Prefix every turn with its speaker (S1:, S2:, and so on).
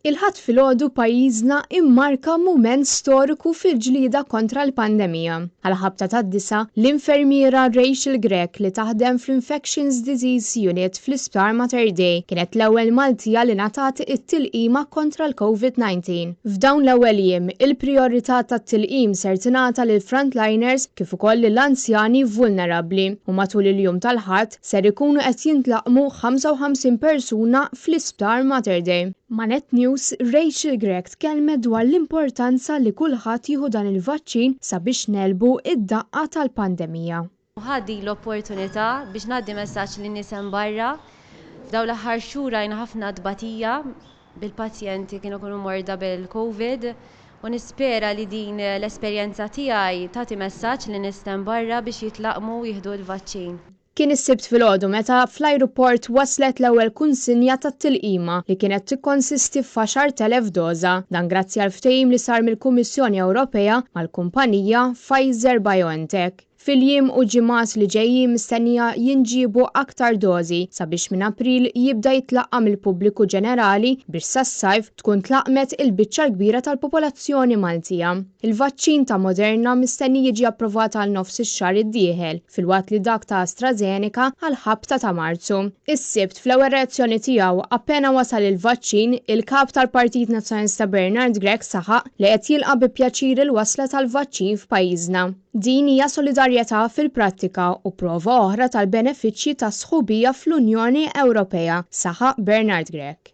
S1: Il-ħadd filgħodu pajjiżna immarka mument storiku fil-ġlieda kontra l-pandemija. Għal ħabta tad-disa, l-infermiera Rachel Grech li taħdem fl-Infections Disease Unit fl-Isptar Mater Dei kienet l-ewwel Maltija li ngħatat it-tilqima kontra l-COVID-19. F'dawn l-ewwel jiem, il-prijorità tat-tilqim ser tingħata lil frontliners kif ukoll lill-anzjani vulnerabbli u matul il-jum tal-Ħadd ser ikunu qed jintlaqmu 55 persuna fl-Isptar Mater Dei. Ma' Net News, Rachel Grech tkellmet dwar l-importanza li kulħadd jieħu dan il-vaċċin sabiex nelbu id-daqqa tal-pandemija.
S2: Ħaddi l-opportunità biex ngħaddi messaġġ lin nies hemm barra. F'dawn l-aħħar xhur rajna ħafna tbatija bil-pazjenti kienu morda bil-COVID u nispera li din l-esperjenza tiegħi tagħti messaġġ lin nies hemm barra biex jitlaqmu u jieħdu l-vaċċin.
S1: Kien is-Sibt filgħodu meta fl-ajruport waslet l-ewwel kunsinja tat-tilqima li kienet tikkonsisti f'10,000 doża, dan grazzi għal ftehim li sar mill-Kummissjoni Ewropea mal-kumpanija Pfizer-BioNTech. Fil-jiem u ġimgħat li ġejjin mistennija jinġiebu aktar dożi sabiex minn April jibda jitlaqqa mill-pubbliku ġenerali biex sas-sajf tkun tlaqmet il-biċċa kbira tal-popolazzjoni Maltija. Il-vaċċin ta' Moderna mistenni jiġi approvat għal nofs ix-xahar id-dieħel filwaqt li dak ta' AstraZeneca għal ħabta ta' Marzu. Is-Sibt fl-ewwel reazzjoni tiegħu appena wasal il-vaċċin, il-kap tal-Partit Nazzjonalista Bernard Grech saħaq li qed jilqa' bi pjaċir il-wasla tal-vaċċin f'pajjiżna. Din hija solidarjetà fil-prattika u prova oħra tal-benefiċċji ta' sħubija fl-Unjoni Ewropea, saħaq Bernard Grech.